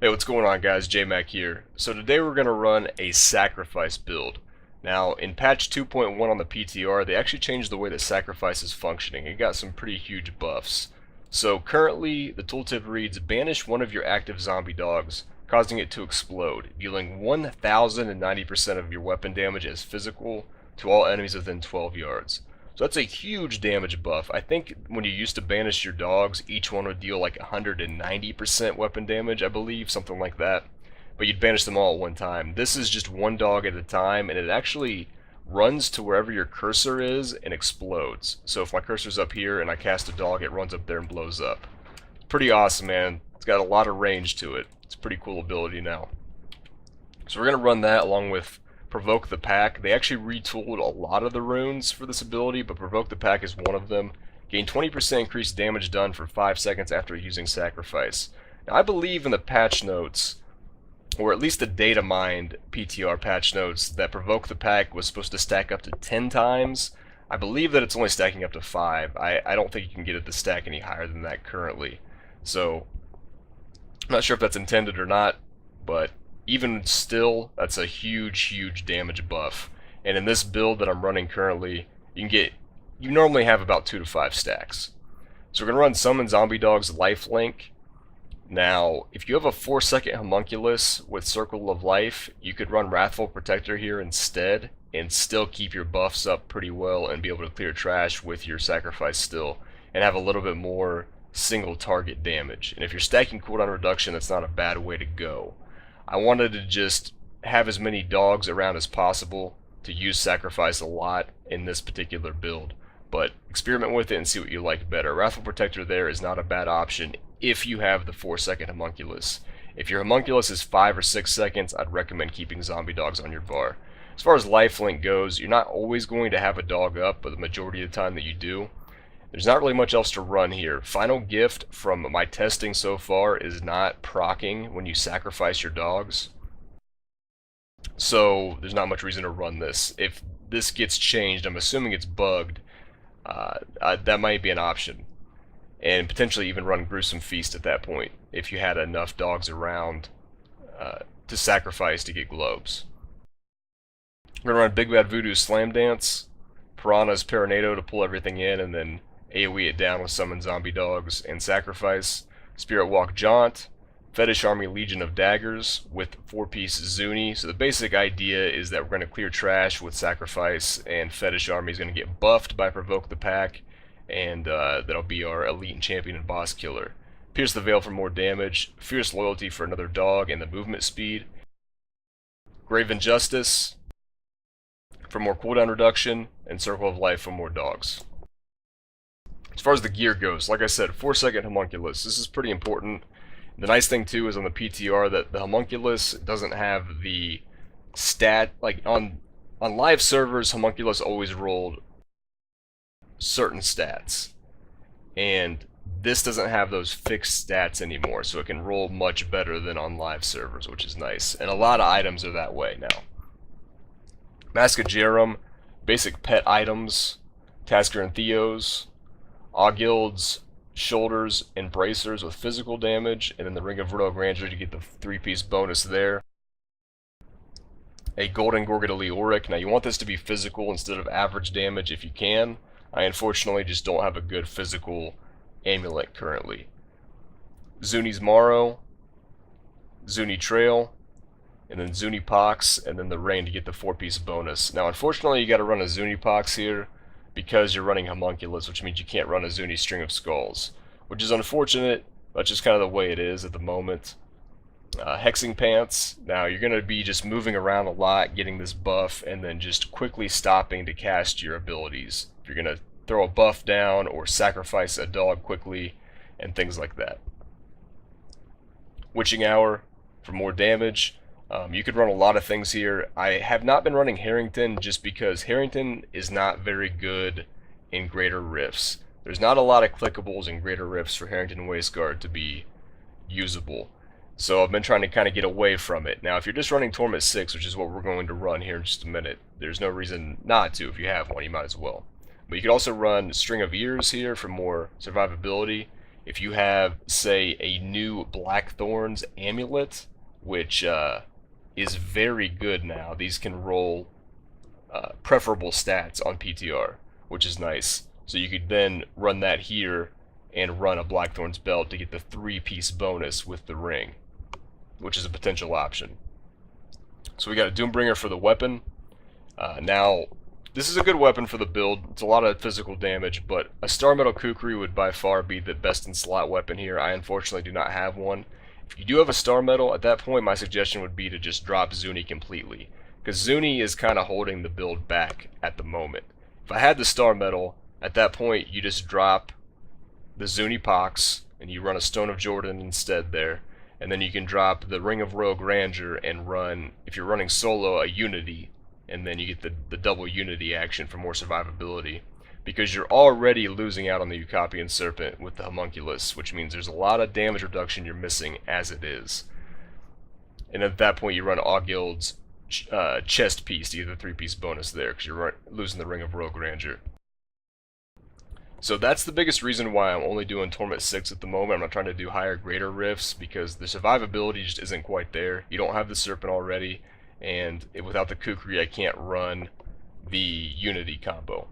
Hey, what's going on, guys? J-Mac here. So today we're going to run a sacrifice build. Now, in patch 2.1 on the PTR, they actually changed the way that sacrifice is functioning. It got some pretty huge buffs. So currently, the tooltip reads, banish one of your active zombie dogs, causing it to explode, dealing 1090% of your weapon damage as physical to all enemies within 12 yards. So that's a huge damage buff. I think when you used to banish your dogs, each one would deal like 190% weapon damage, I believe, something like that. But you'd banish them all at one time. This is just one dog at a time, and it actually runs to wherever your cursor is and explodes. So if my cursor's up here and I cast a dog, it runs up there and blows up. It's pretty awesome, man. It's got a lot of range to it. It's a pretty cool ability now. So we're going to run that along with Provoke the Pack. They actually retooled a lot of the runes for this ability, but Provoke the Pack is one of them. Gain 20% increased damage done for 5 seconds after using Sacrifice. Now I believe in the patch notes, or at least the data mined PTR patch notes, that Provoke the Pack was supposed to stack up to 10 times. I believe that it's only stacking up to 5. I don't think you can get it to stack any higher than that currently. So, I'm not sure if that's intended or not, but even still, that's a huge damage buff. And in this build that I'm running currently, you normally have about 2 to 5 stacks. So we're going to run Summon Zombie Dog's Lifelink. Now, if you have a 4-second Homunculus with Circle of Life, you could run Wrathful Protector here instead, and still keep your buffs up pretty well and be able to clear trash with your Sacrifice still, and have a little bit more single target damage. And if you're stacking cooldown reduction, that's not a bad way to go. I wanted to just have as many dogs around as possible to use Sacrifice a lot in this particular build, but experiment with it and see what you like better. Wrathful Protector there is not a bad option if you have the 4-second Homunculus. If your Homunculus is 5 or 6 seconds, I'd recommend keeping zombie dogs on your bar. As far as lifelink goes, you're not always going to have a dog up, but the majority of the time that you do, there's not really much else to run here. Final Gift, from my testing so far, is not proccing when you sacrifice your dogs. So there's not much reason to run this. If this gets changed, I'm assuming it's bugged, that might be an option. And potentially even run Gruesome Feast at that point, if you had enough dogs around to sacrifice to get globes. We're going to run Big Bad Voodoo Slam Dance, Piranha's Paranado to pull everything in, and then AoE it down with Summon Zombie Dogs and Sacrifice, Spirit Walk Jaunt, Fetish Army Legion of Daggers with 4-piece Zuni. So the basic idea is that we're going to clear trash with Sacrifice, and Fetish Army is going to get buffed by Provoke the Pack, and that'll be our elite and champion and boss killer. Pierce the Veil for more damage, Fierce Loyalty for another dog and the movement speed, Grave Injustice for more cooldown reduction, and Circle of Life for more dogs. As far as the gear goes, like I said, 4-second Homunculus. This is pretty important. The nice thing too is on the PTR that the Homunculus doesn't have the stat, like on live servers, Homunculus always rolled certain stats, and this doesn't have those fixed stats anymore, so it can roll much better than on live servers, which is nice. And a lot of items are that way now. Mask of Jerum, basic pet items, Tasker and Theos, Augild's shoulders and bracers with physical damage, and then the Ring of Rogue Ranger to get the 3-piece bonus there. A Golden Gorgot Leoric. Now you want this to be physical instead of average damage if you can. I unfortunately just don't have a good physical amulet currently. Zuni's Morrow, Zuni Trail, and then Zuni Pox, and then the Rain to get the 4-piece bonus. Now unfortunately you gotta run a Zuni Pox here because you're running Homunculus, which means you can't run a Zuni String of Skulls, which is unfortunate. That's just kind of the way it is at the moment. Hexing Pants. Now you're going to be just moving around a lot, getting this buff, and then just quickly stopping to cast your abilities. If you're going to throw a buff down or sacrifice a dog quickly, and things like that. Witching Hour for more damage. You could run a lot of things here. I have not been running Harrington just because Harrington is not very good in Greater Rifts. There's not a lot of clickables in Greater Rifts for Harrington Wasteguard to be usable. So I've been trying to kind of get away from it. Now if you're just running Torment 6, which is what we're going to run here in just a minute, there's no reason not to. If you have one, you might as well. But you could also run String of Ears here for more survivability. if you have, say, a new Blackthorn's amulet, which is very good now. These can roll preferable stats on PTR, which is nice. So you could then run that here and run a Blackthorn's belt to get the 3-piece bonus with the ring, which is a potential option. So we got a Doombringer for the weapon. Now, this is a good weapon for the build. It's a lot of physical damage, but a Star Metal Kukri would by far be the best in slot weapon here. I unfortunately do not have one. If you do have a Star Metal, at that point my suggestion would be to just drop Zuni completely, because Zuni is kind of holding the build back at the moment. If I had the Star Metal, at that point you just drop the Zuni Pox, and you run a Stone of Jordan instead there, and then you can drop the Ring of Royal Grandeur and run, if you're running solo, a Unity, and then you get the double Unity action for more survivability, because you're already losing out on the Eucapian Serpent with the Homunculus, which means there's a lot of damage reduction you're missing as it is. And at that point you run Augild's chest piece to get the 3-piece bonus there, because you're losing the Ring of Royal Grandeur. So that's the biggest reason why I'm only doing Torment 6 at the moment. I'm not trying to do higher, greater rifts, because the survivability just isn't quite there. You don't have the Serpent already, and without the Kukri I can't run the Unity combo.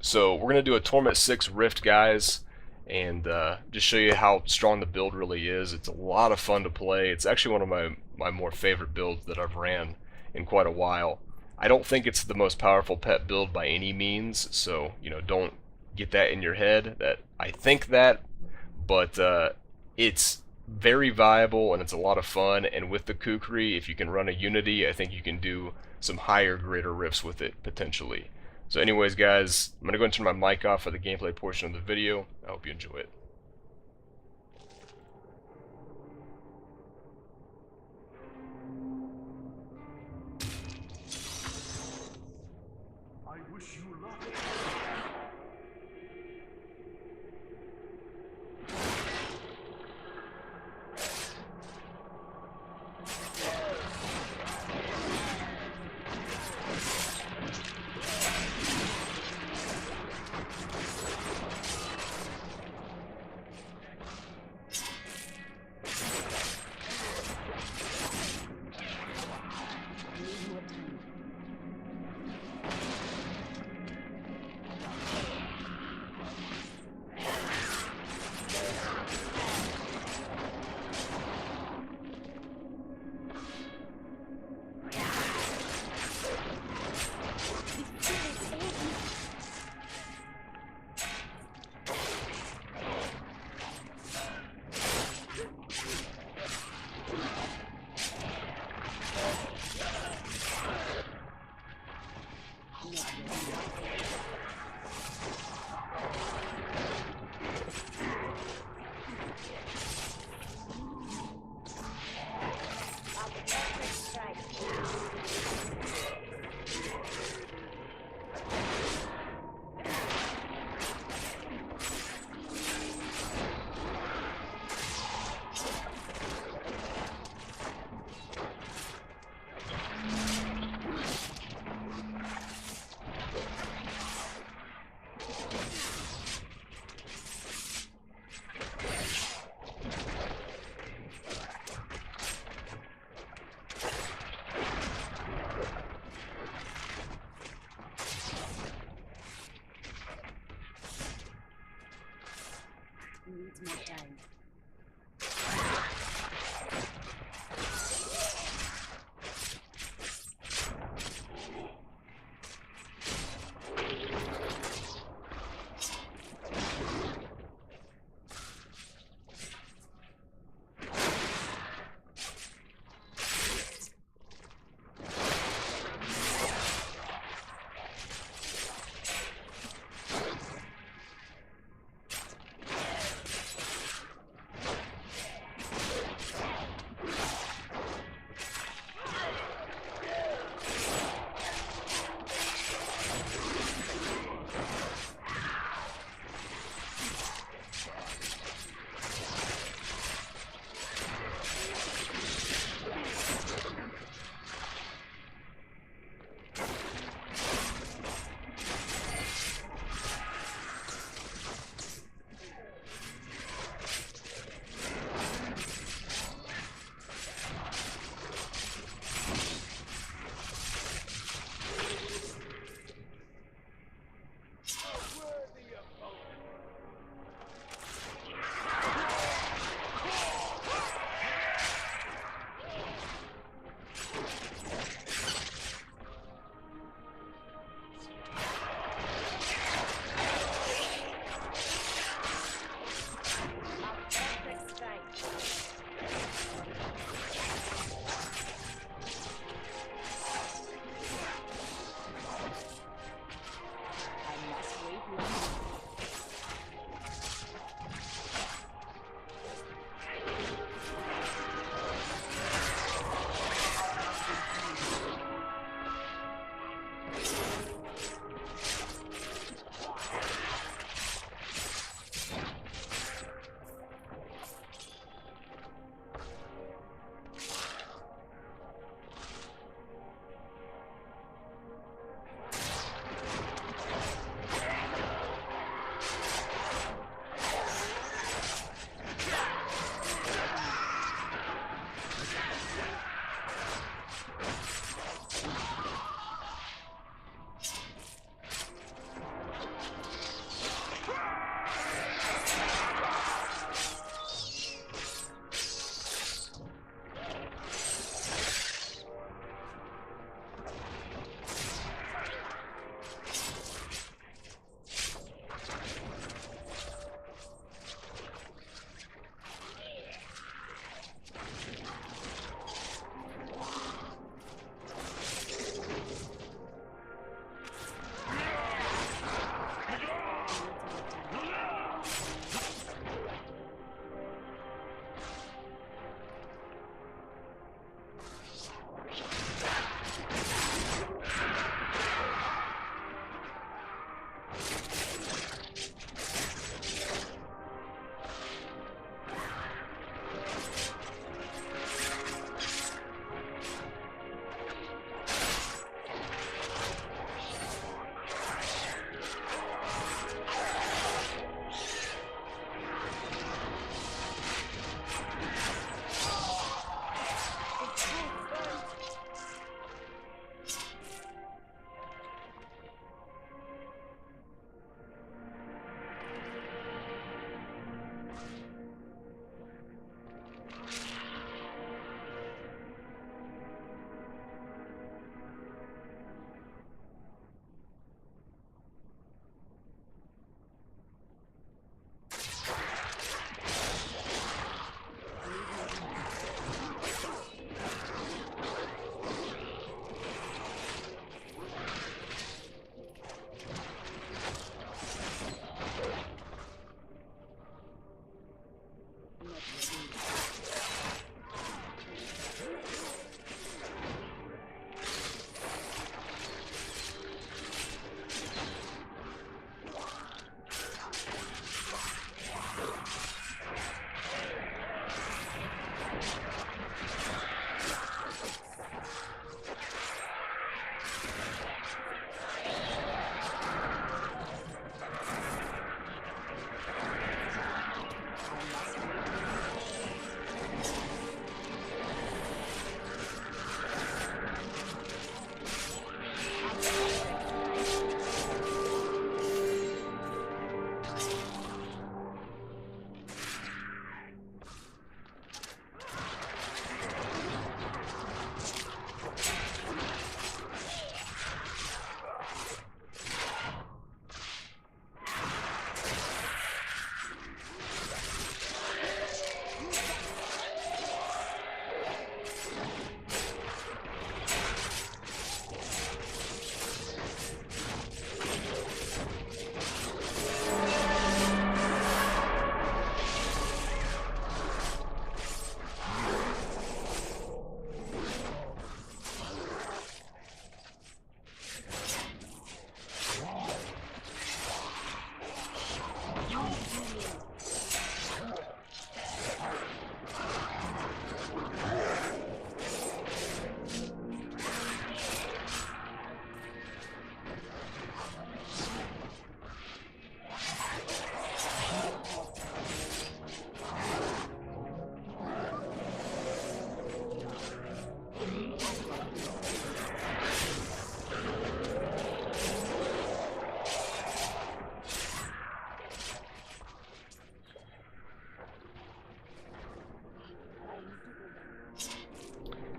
So we're going to do a Torment 6 rift, guys, and just show you how strong the build really is. It's a lot of fun to play. It's actually one of my more favorite builds that I've ran in quite a while. I don't think it's the most powerful pet build by any means, so don't get that in your head that I think that, but it's very viable and it's a lot of fun. And with the Kukri, if you can run a Unity, I think you can do some higher, greater rifts with it potentially. So anyways, guys, I'm gonna go and turn my mic off for the gameplay portion of the video. I hope you enjoy it. I wish you luck.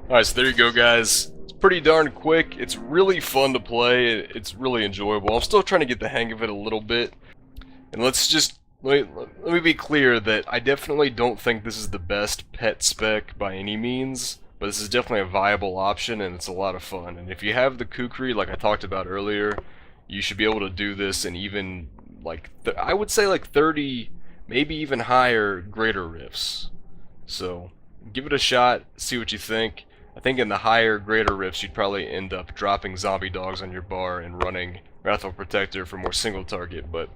Alright, so there you go, guys. It's pretty darn quick. It's really fun to play. It's really enjoyable. I'm still trying to get the hang of it a little bit. And let me be clear that I definitely don't think this is the best pet spec by any means, but this is definitely a viable option and it's a lot of fun. And if you have the kukri, like I talked about earlier, you should be able to do this in even, like, I would say like 30, maybe even higher greater rifts. So, give it a shot, see what you think. I think in the higher, greater rifts, you'd probably end up dropping zombie dogs on your bar and running Wrathful Protector for more single target, but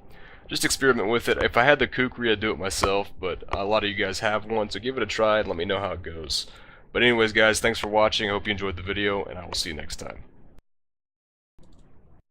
just experiment with it. If I had the kukri, I'd do it myself, but a lot of you guys have one, so give it a try and let me know how it goes. But anyways, guys, thanks for watching. I hope you enjoyed the video, and I will see you next time.